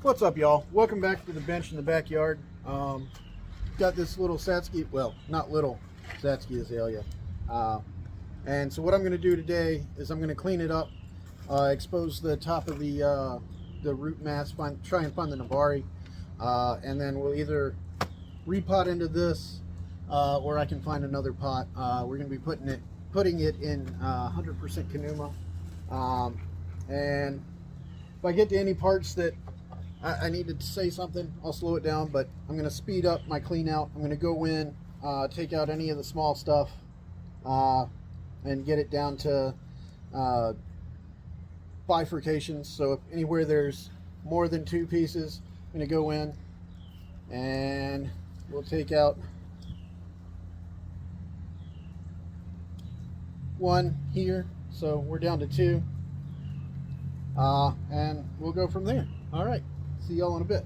What's up, y'all? Welcome back to the bench in the backyard. Got this little Satsuki, well, not little, Satsuki Azalea. And so what I'm going to do today is I'm going to clean it up, expose the top of the root mass, try and find the Nabari, and then we'll either repot into this or I can find another pot. We're going to be putting it in 100% Kanuma. And if I get to any parts that I needed to say something, I'll slow it down, but I'm going to speed up my clean out. I'm going to go in, take out any of the small stuff, and get it down to bifurcations. So if anywhere there's more than two pieces, I'm going to go in and we'll take out one here. So we're down to two, and we'll go from there. All right. See y'all in a bit.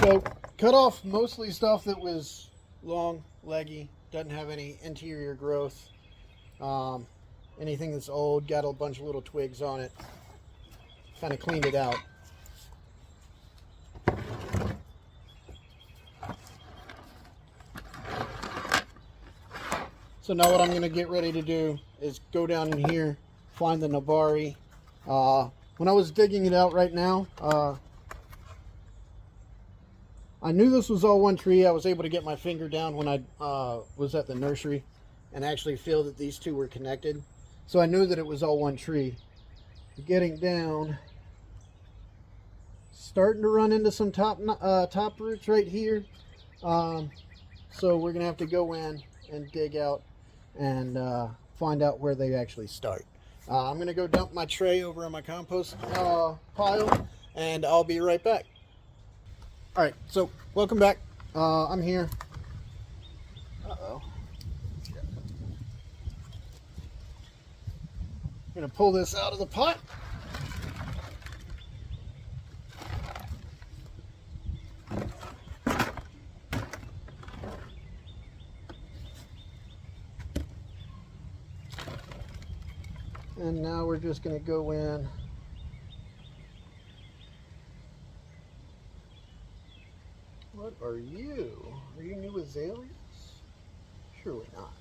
So cut off mostly stuff that was long, leggy, doesn't have any interior growth. Anything that's old, got a bunch of little twigs on it. Kind of cleaned it out. So now what I'm going to get ready to do is go down in here, find the Nabari. When I was digging it out right now, I knew this was all one tree. I was able to get my finger down when I was at the nursery and actually feel that these two were connected. So I knew that it was all one tree. Getting down, starting to run into some top roots right here. So we're gonna have to go in and dig out and find out where they actually start. I'm gonna go dump my tray over on my compost pile, and I'll be right back. All right, so welcome back. I'm here. Uh-oh. I'm gonna pull this out of the pot. And now we're just gonna go in. What are you? Are you new azaleas? Surely not.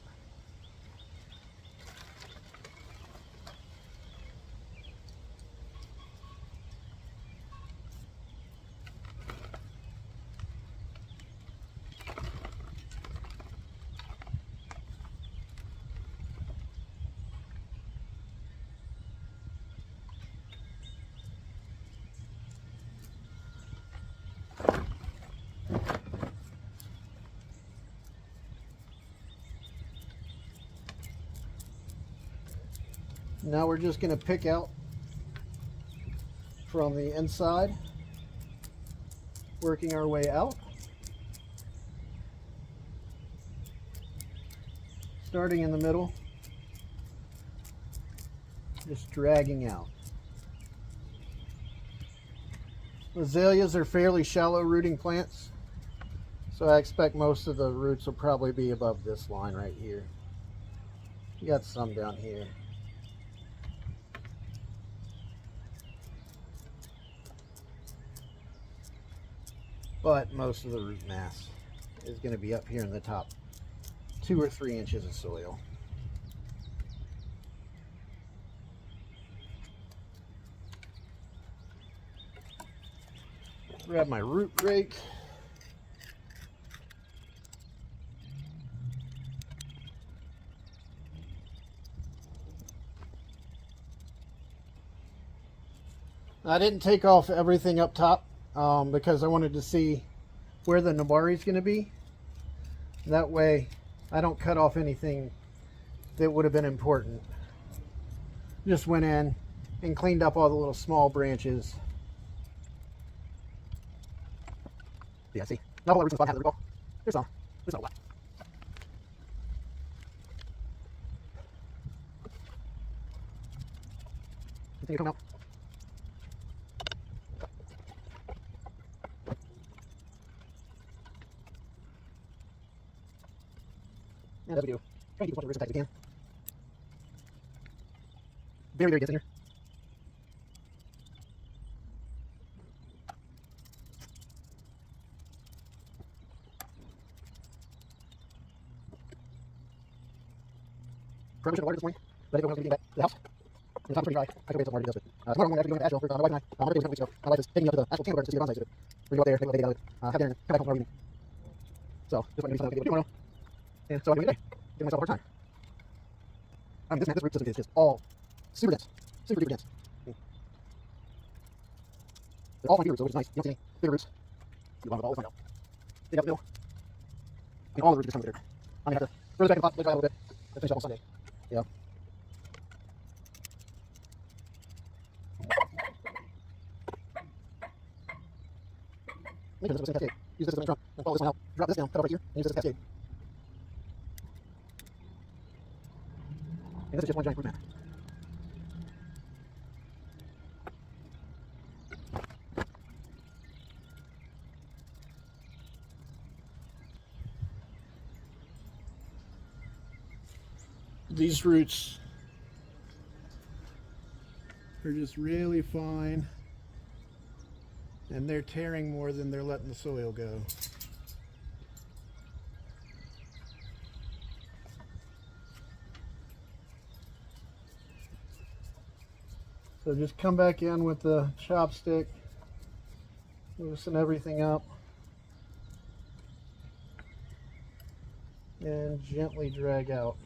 Now we're just going to pick out from the inside. working our way out. Starting in the middle, just dragging out. Azaleas are fairly shallow rooting plants, so I expect most of the roots will probably be above this line right here. You got some down here. But most of the root mass is going to be up here in the top 2 or 3 inches of soil. Grab my root rake. I didn't take off everything up top because I wanted to see where the nabari is going to be. That way I don't cut off anything that would have been important. Just went in and cleaned up all the little small branches. Yeah, see, not all the roots in the spot have the root ball. There's some. There's not a lot. Continue coming out. And as we do, try to keep as much of the roots as tight as we can. Very, very dense in here. Probably should have watered this morning, but I think we're going to get back to the house. And the time is pretty dry. I could wait till water to do this, but tomorrow morning we're actually going to Asheville. My wife and I, my birthday was a couple weeks ago. My wife is taking me up to the actual candle garden to see the bonsai exhibit. We're going to go up there, make a little baby out of it, have dinner, and come back home tomorrow evening. So, just wanted to do something I could do tomorrow. And so I'm doing it today. Giving myself a hard time. I mean, this root system is just all super dense. Super duper dense. They're all fine roots, so which is nice. You don't see any bigger roots. You want to always find out. Dig out the middle. And all the roots just come together. I'm going to have to throw this back in the pot, let it dry a little bit, and finish up on Sunday. Yeah. This was the same cascade. Use this as a drum and follow this one out. Drop this down, cut over here, and use this as a cascade. And this is just one giant root mat. These roots are just really fine, and they're tearing more than they're letting the soil go. So just come back in with the chopstick, loosen everything up, and gently drag out.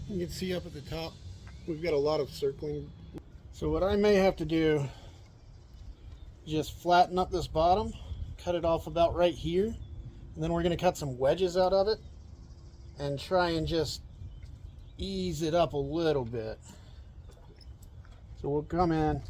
You can see up at the top, we've got a lot of circling. So what I may have to do is just flatten up this bottom, cut it off about right here, and then we're going to cut some wedges out of it and try and just ease it up a little bit. So we'll come in.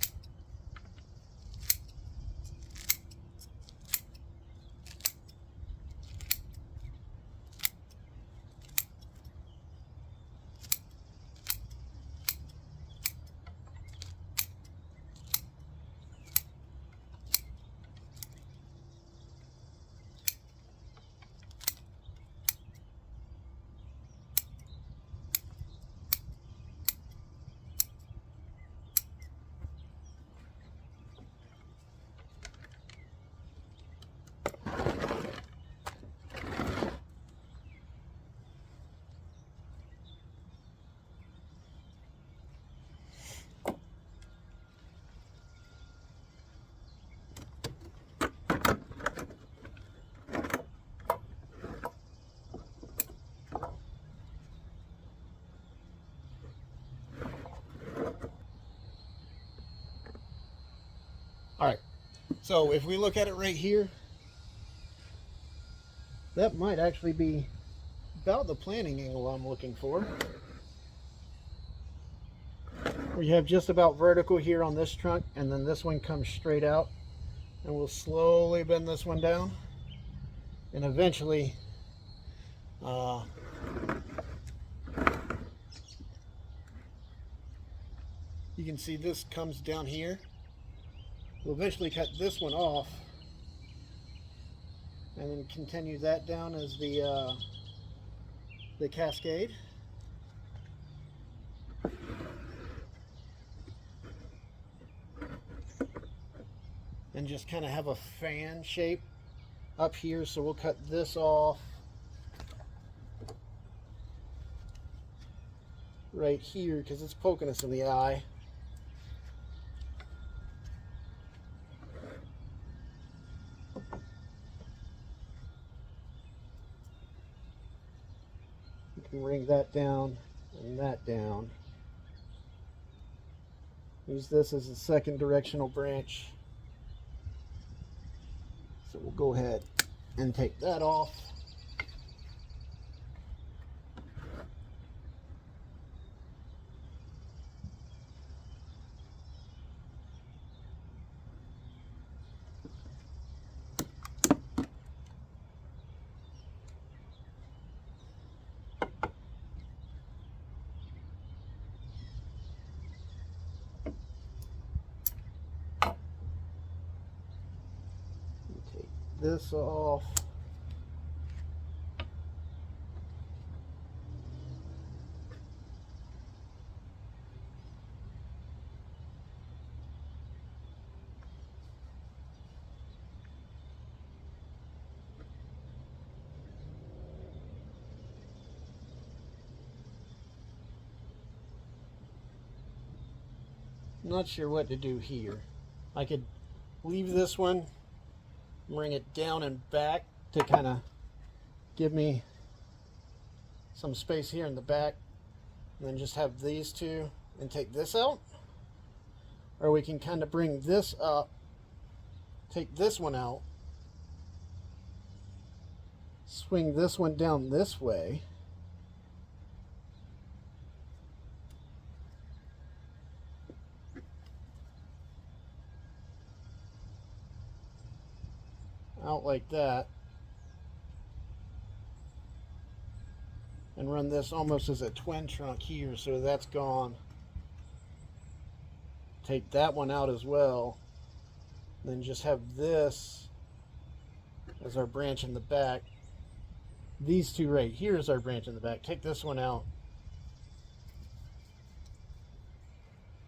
All right, so if we look at it right here, that might actually be about the planting angle I'm looking for. We have just about vertical here on this trunk, and then this one comes straight out, and we'll slowly bend this one down, and eventually you can see this comes down here. We'll eventually cut this one off and then continue that down as the cascade. And just kind of have a fan shape up here. So we'll cut this off right here because it's poking us in the eye. Bring that down and that down. Use this as a second directional branch. So we'll go ahead and take that off. This off. I'm not sure what to do here. I could leave this one, bring it down and back to kind of give me some space here in the back, and then just have these two and take this out. Or we can kind of bring this up, take this one out, swing this one down this way, out like that, and run this almost as a twin trunk here, so that's gone. Take that one out as well, then just have this as our branch in the back. These two right here is our branch in the back. Take this one out,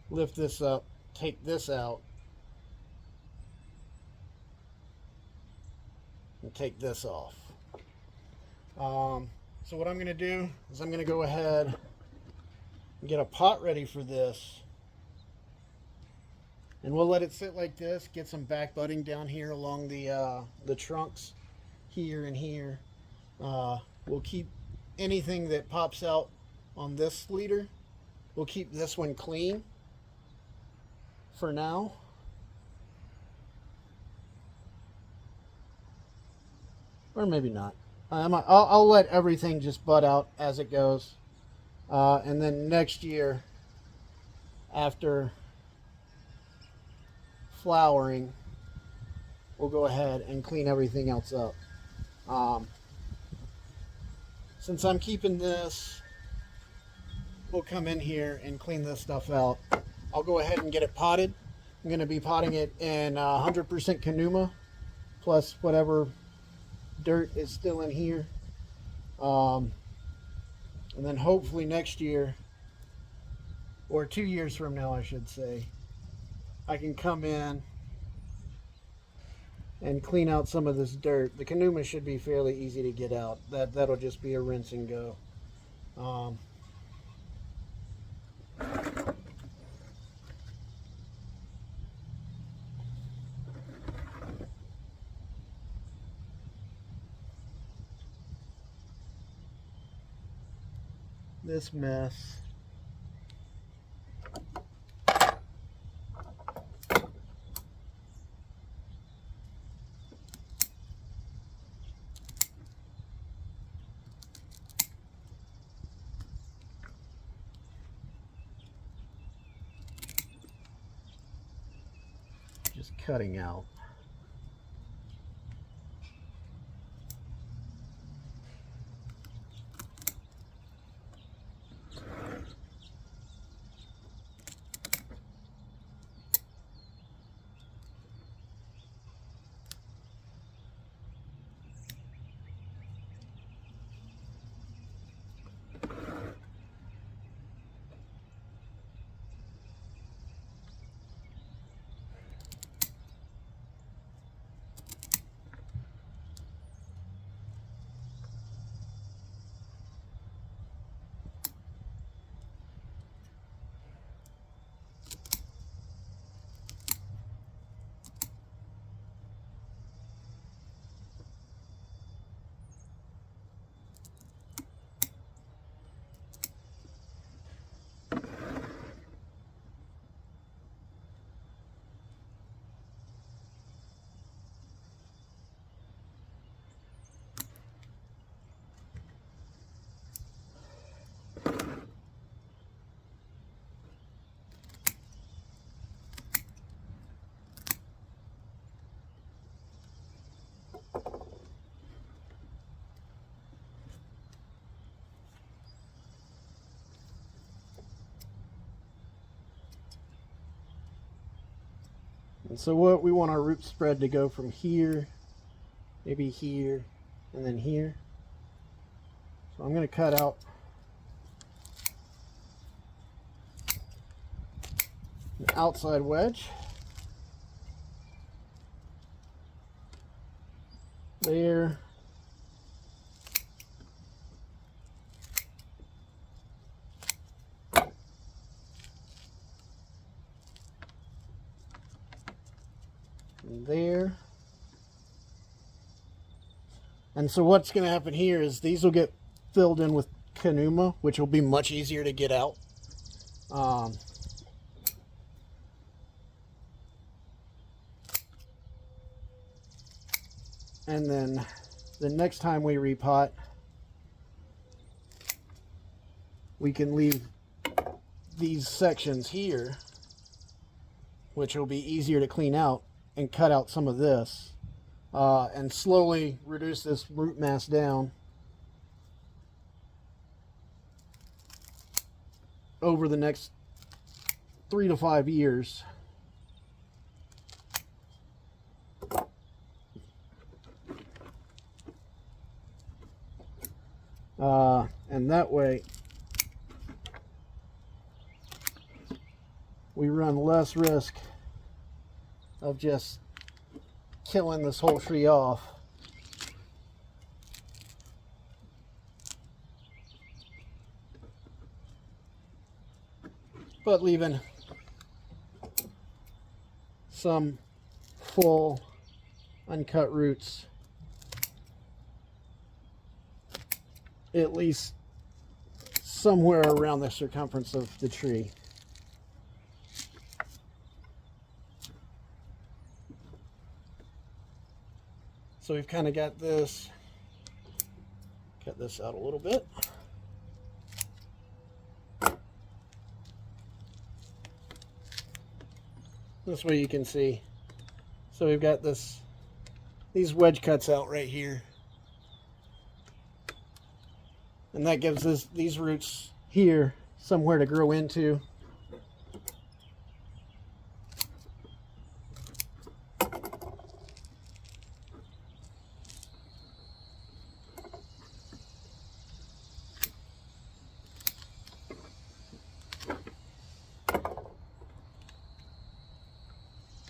lift this up, take this out, and take this off. So what I'm going to do is I'm going to go ahead and get a pot ready for this, and we'll let it sit like this. Get some back budding down here along the trunks here and here. We'll keep anything that pops out on this leader. We'll keep this one clean for now. Or maybe not. I'll let everything just bud out as it goes. And then next year, after flowering, we'll go ahead and clean everything else up. Since I'm keeping this, we'll come in here and clean this stuff out. I'll go ahead and get it potted. I'm going to be potting it in 100% Kanuma, plus whatever dirt is still in here. And then hopefully next year, or 2 years from now I should say, I can come in and clean out some of this dirt. The Kanuma should be fairly easy to get out. That'll just be a rinse and go. This mess. Just cutting out. And so what we want our root spread to go from here, maybe here, and then here. So I'm going to cut out an outside wedge. There. And there. And so what's going to happen here is these will get filled in with Kanuma, which will be much easier to get out. And then the next time we repot, we can leave these sections here, which will be easier to clean out, and cut out some of this, and slowly reduce this root mass down over the next 3 to 5 years. And that way we run less risk of just killing this whole tree off. But leaving some full uncut roots at least somewhere around the circumference of the tree. So we've kind of got this, cut this out a little bit. This way you can see. So we've got these wedge cuts out right here. And that gives us these roots here somewhere to grow into.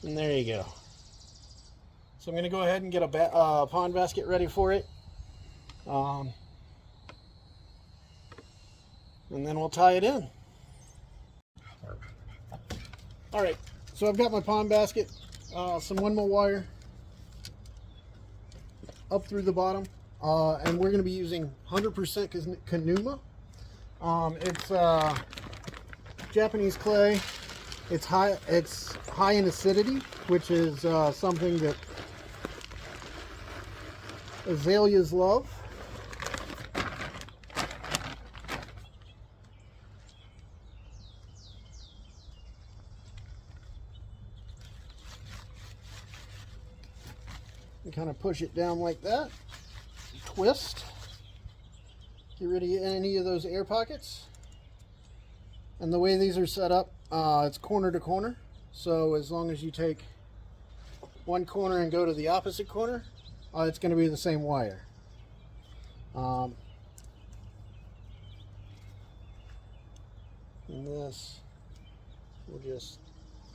And there you go. So I'm going to go ahead and get a pond basket ready for it. And then we'll tie it in. Alright, so I've got my pond basket, some 1mm wire up through the bottom, and we're going to be using 100% Kanuma. It's Japanese clay. It's high in acidity, which is something that azaleas love. And kind of push it down like that. Twist. Get rid of any of those air pockets. And the way these are set up, it's corner to corner. So as long as you take one corner and go to the opposite corner, it's going to be the same wire. And this, we'll just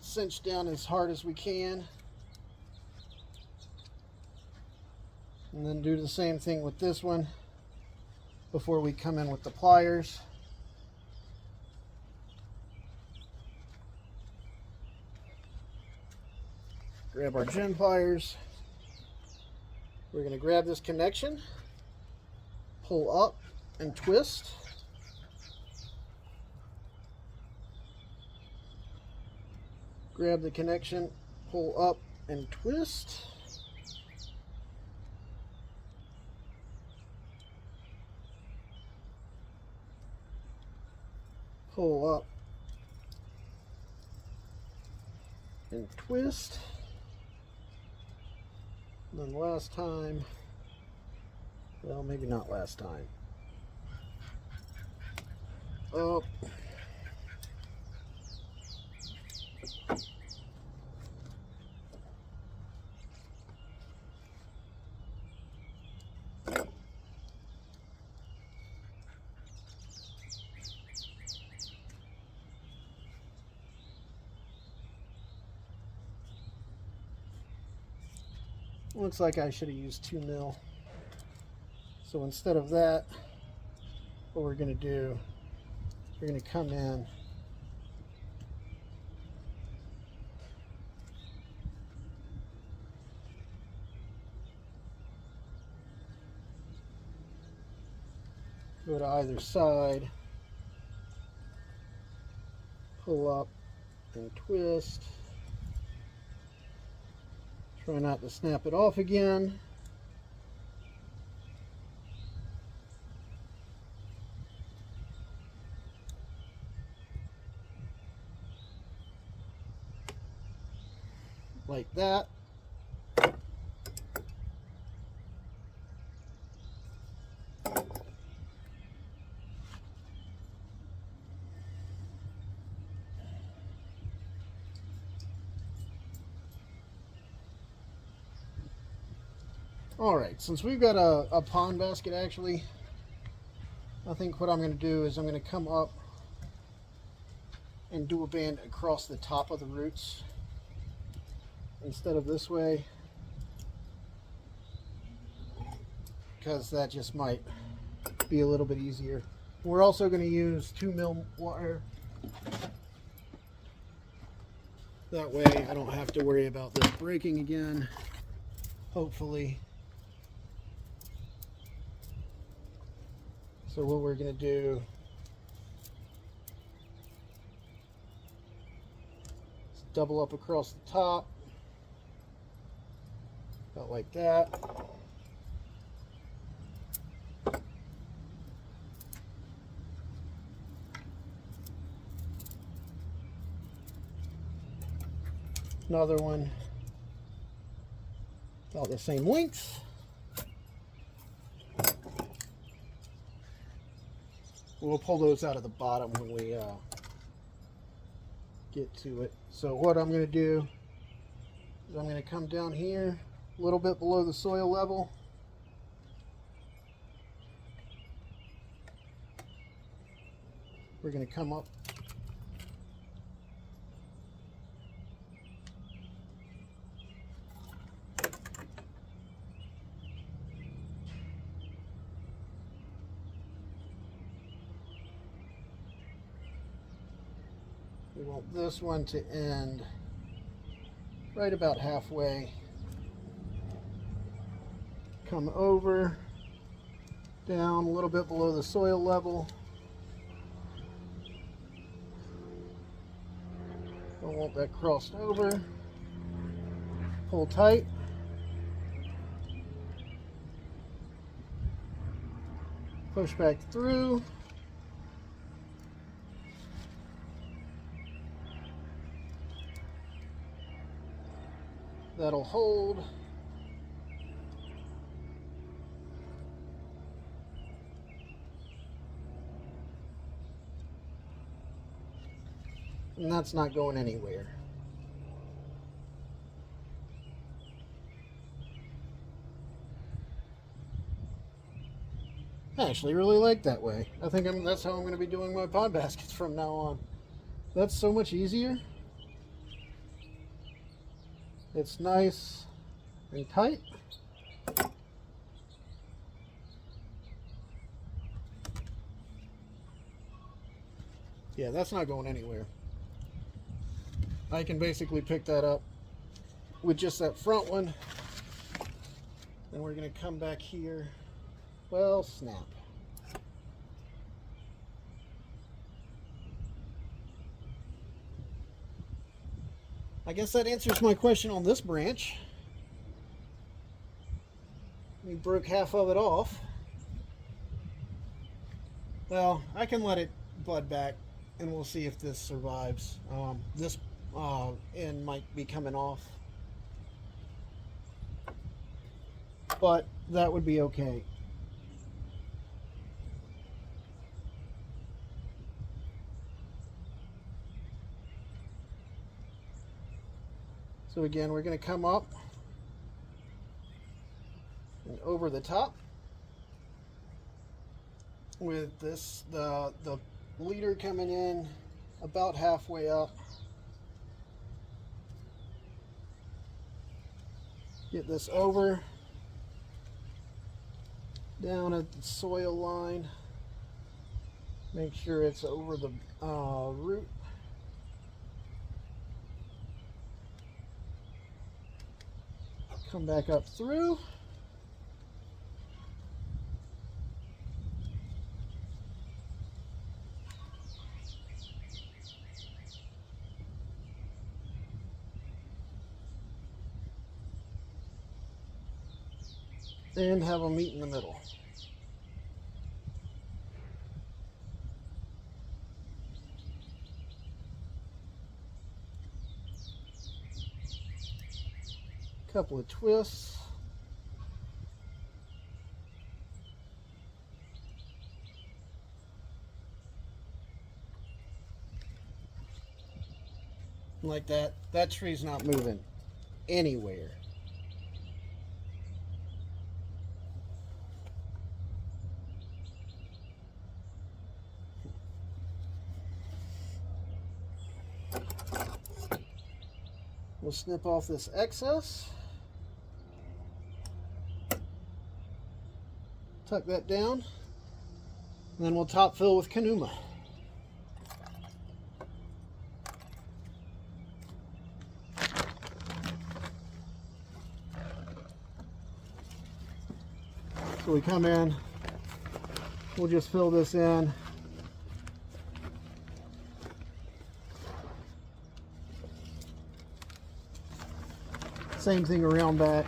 cinch down as hard as we can. And then do the same thing with this one before we come in with the pliers. Grab our gin pliers. We're going to grab this connection, pull up and twist. Grab the connection, pull up and twist. Pull up and twist. And then last time, well, maybe not last time. Up. Looks like I should have used 2mm. So instead of that, what we're going to do, we're going to come in go to either side, pull up and twist. Try not to snap it off again. Like that. Alright, since we've got a pond basket actually, I think what I'm going to do is I'm going to come up and do a band across the top of the roots instead of this way, because that just might be a little bit easier. We're also going to use 2mm wire. That way I don't have to worry about this breaking again, hopefully. So what we're going to do double up across the top, about like that. Another one about the same length. We'll pull those out of the bottom when we get to it. So what I'm going to do is I'm going to come down here a little bit below the soil level. We're going to come up we want this one to end right about halfway. Come over, down a little bit below the soil level. Don't want that crossed over. Pull tight. Push back through. That'll hold. And that's not going anywhere. I actually really like that way. I think that's how I'm going to be doing my pond baskets from now on. That's so much easier. It's nice and tight. Yeah, that's not going anywhere. I can basically pick that up with just that front one. Then we're going to come back here. Well, snap. I guess that answers my question on this branch. We broke half of it off. Well, I can let it bud back and we'll see if this survives. This end might be coming off, but that would be okay. So again, we're going to come up and over the top with this, the leader coming in about halfway up. Get this over, down at the soil line. Make sure it's over the root. Come back up through. And have them meet in the middle. Couple of twists. Like that. That tree's not moving anywhere. We'll snip off this excess. Tuck that down. And then we'll top fill with Kanuma. So we come in, we'll just fill this in. Same thing around back.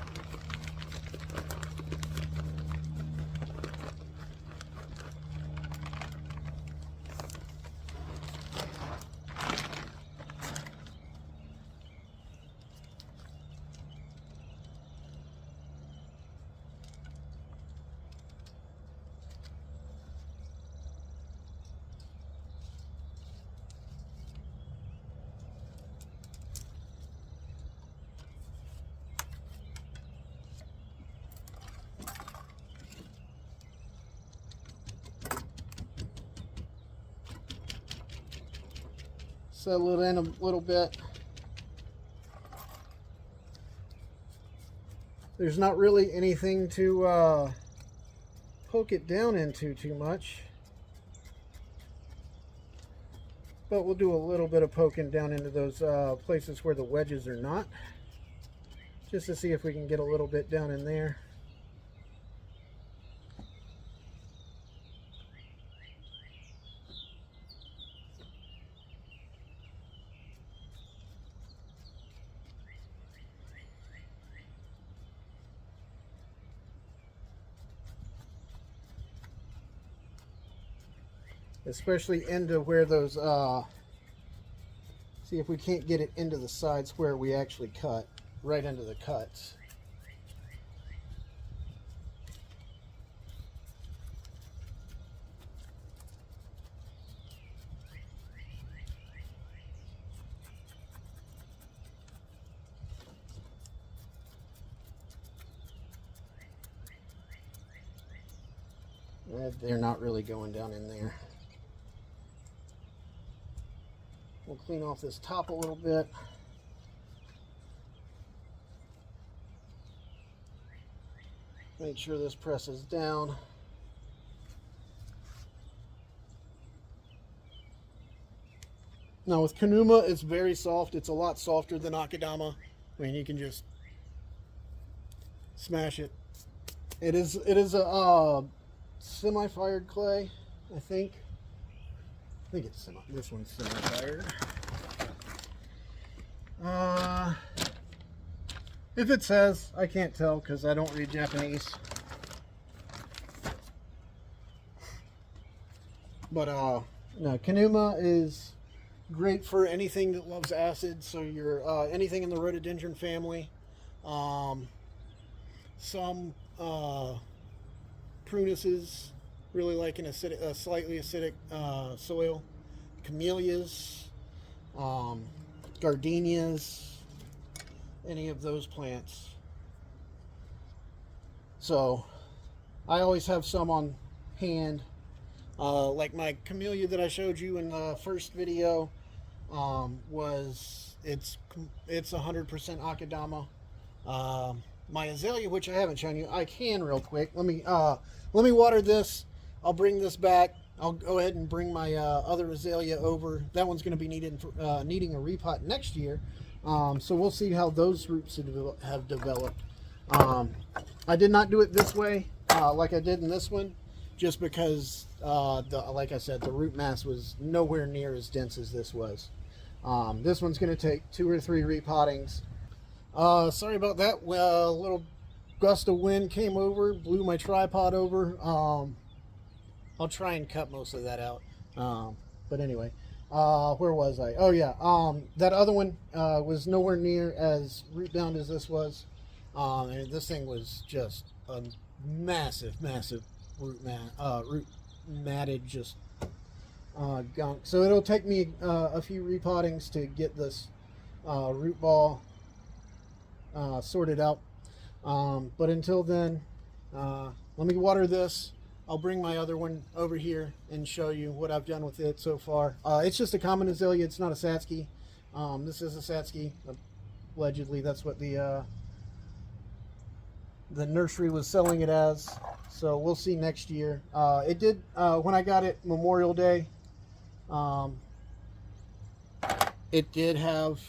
Settle it in a little bit. There's not really anything to poke it down into too much, but we'll do a little bit of poking down into those places where the wedges are not, just to see if we can get a little bit down in there. Especially into where those, see if we can't get it into the sides where we actually cut, right into the cuts. They're not really going down in there. We'll clean off this top a little bit. Make sure this presses down. Now with Kanuma, it's very soft. It's a lot softer than Akadama. I mean, you can just smash it. It is a semi-fired clay, I think. I think it's this one's semi-fired. If it says, I can't tell because I don't read Japanese. But no, Kanuma is great for anything that loves acid. So you're anything in the rhododendron family. Some prunuses really like an acidic, slightly acidic soil. Camellias, gardenias, any of those plants. So I always have some on hand. Like my camellia that I showed you in the first video, it's 100% Akadama. My azalea, which I haven't shown you, I can real quick. Let me water this. I'll bring this back. I'll go ahead and bring my other azalea over. That one's going to be needing a repot next year. So we'll see how those roots have developed. I did not do it this way like I did in this one, just because, like I said, the root mass was nowhere near as dense as this was. This one's going to take 2 or 3 repottings. Sorry about that. A little gust of wind came over, blew my tripod over. I'll try and cut most of that out. But anyway, where was I? Oh yeah, that other one was nowhere near as root bound as this was. And this thing was just a massive root matted just gunk. So it'll take me a few repottings to get this root ball sorted out. But until then, let me water this. I'll bring my other one over here and show you what I've done with it so far. It's just a common azalea. It's not a Satsuki. This is a Satsuki. Allegedly, that's what the nursery was selling it as. So we'll see next year. It did, when I got it Memorial Day, it did have,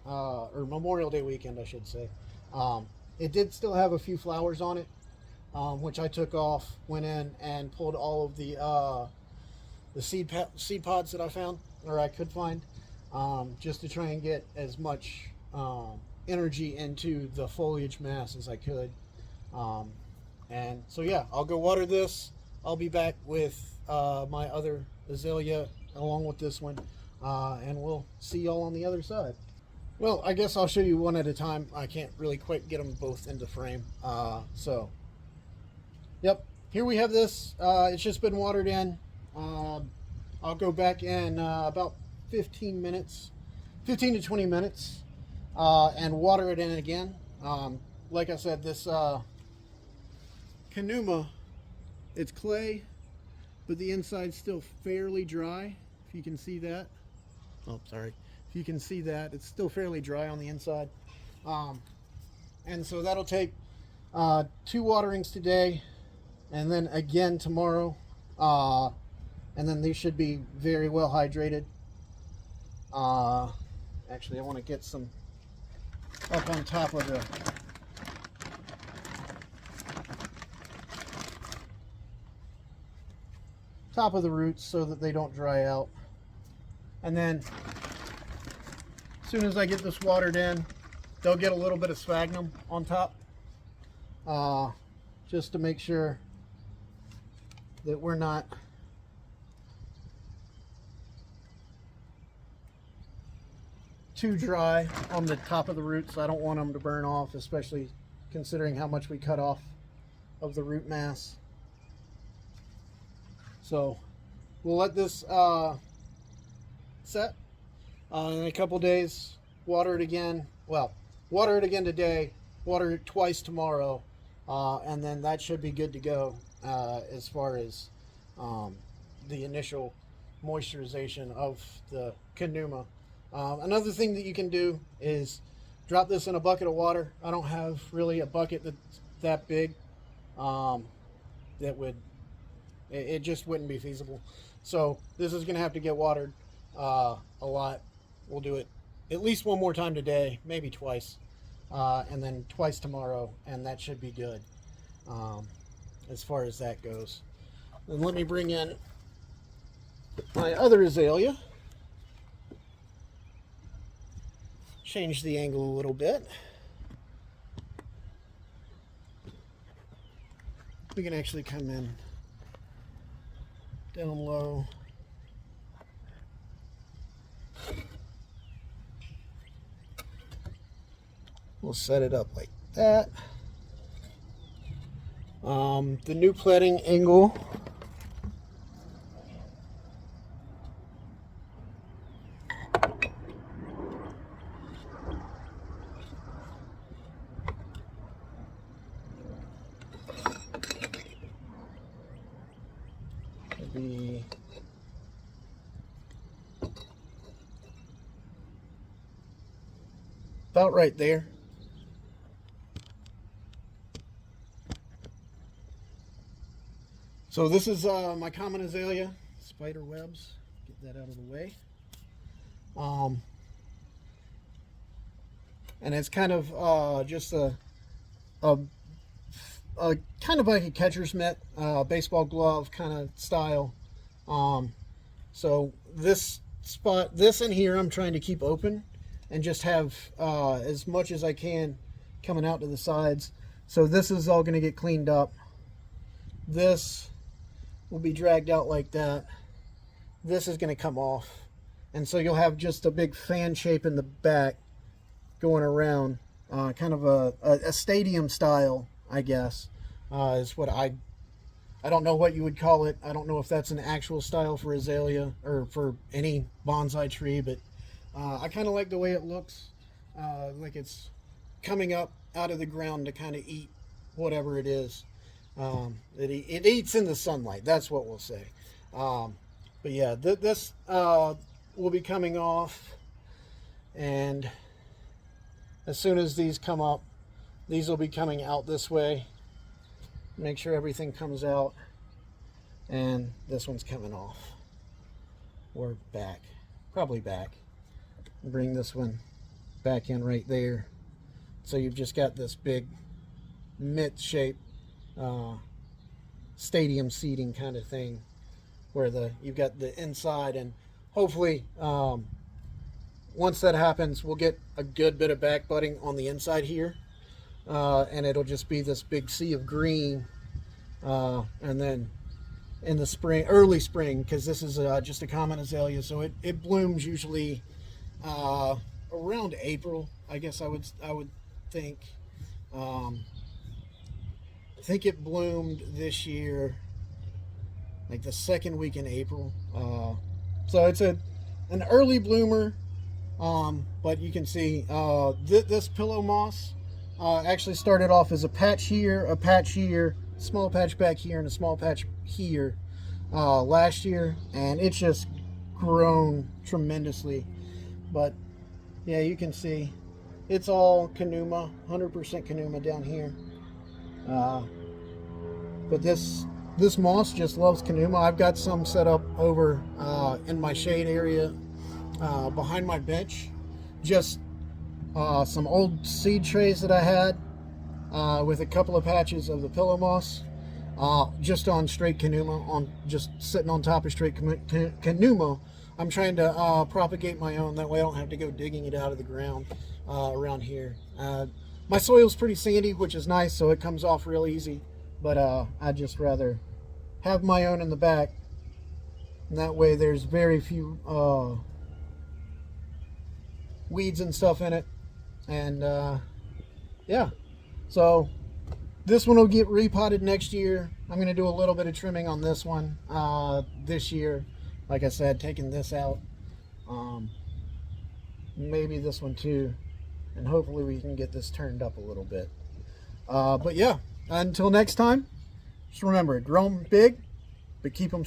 or Memorial Day weekend, I should say. It did still have a few flowers on it, which I took off, went in and pulled all of the seed pods that I found, or I could find, just to try and get as much energy into the foliage mass as I could. And so yeah, I'll go water this. I'll be back with my other azalea along with this one, and we'll see y'all on the other side. Well, I guess I'll show you one at a time. I can't really quite get them both into frame. So, yep, here we have this. It's just been watered in. I'll go back in about 15 minutes, 15 to 20 minutes, and water it in again. Like I said, this Kanuma, it's clay, but the inside's still fairly dry, if you can see that. Oh, sorry. If you can see that, it's still fairly dry on the inside. And so that'll take 2 waterings today, and then again tomorrow. And then these should be very well hydrated. Actually, I want to get some up on top of the roots so that they don't dry out. And then as soon as I get this watered in, they'll get a little bit of sphagnum on top, just to make sure that we're not too dry on the top of the roots. I don't want them to burn off, especially considering how much we cut off of the root mass. So we'll let this set in a couple days. Water it again. Well, water it again today, water it twice tomorrow, and then that should be good to go as far as the initial moisturization of the Kanuma. Another thing that you can do is drop this in a bucket of water. I don't have really a bucket that's that big. It just wouldn't be feasible. So this is going to have to get watered a lot. We'll do it at least one more time today, maybe twice, and then twice tomorrow, and that should be good as far as that goes. Then let me bring in my other azalea. Change the angle a little bit. We can actually come in down low. We'll set it up like that. The new plating angle would be about right there. So this is my common azalea, spider webs. Get that out of the way. And it's kind of just a kind of like a catcher's mitt, baseball glove kind of style. So this spot, this in here, I'm trying to keep open and just have as much as I can coming out to the sides. So this is all going to get cleaned up. This will be dragged out like that. This is going to come off, and so you'll have just a big fan shape in the back going around, kind of a stadium style, I guess, is what I don't know what you would call it. I don't know if that's an actual style for azalea or for any bonsai tree, but I kind of like the way it looks, like it's coming up out of the ground to kind of eat whatever it is. It eats in the sunlight, that's what we'll say. But yeah, this will be coming off, and as soon as these come up, these will be coming out this way. Make sure everything comes out, and this one's coming off, or back, probably back. Bring this one back in right there, so you've just got this big mitt shape stadium seating kind of thing, where you've got the inside, and hopefully once that happens, we'll get a good bit of back budding on the inside here, and it'll just be this big sea of green. And then in the spring, early spring, because this is just a common azalea, so it blooms usually around April, I guess I would think. I think it bloomed this year like the second week in April. So it's an early bloomer, but you can see this pillow moss actually started off as a patch here, small patch back here, and a small patch here last year, and it's just grown tremendously. But yeah, you can see it's all Kanuma, 100% Kanuma down here. But this moss just loves Kanuma. I've got some set up over in my shade area behind my bench. Just some old seed trays that I had with a couple of patches of the pillow moss, just on straight Kanuma, just sitting on top of straight Kanuma. I'm trying to propagate my own, that way I don't have to go digging it out of the ground around here. My soil's pretty sandy, which is nice, so it comes off real easy, but I'd just rather have my own in the back, and that way there's very few weeds and stuff in it. And yeah, so this one will get repotted next year. I'm going to do a little bit of trimming on this one this year. Like I said, taking this out, maybe this one too, and hopefully we can get this turned up a little bit. But yeah, until next time, just remember, grow them big, but keep them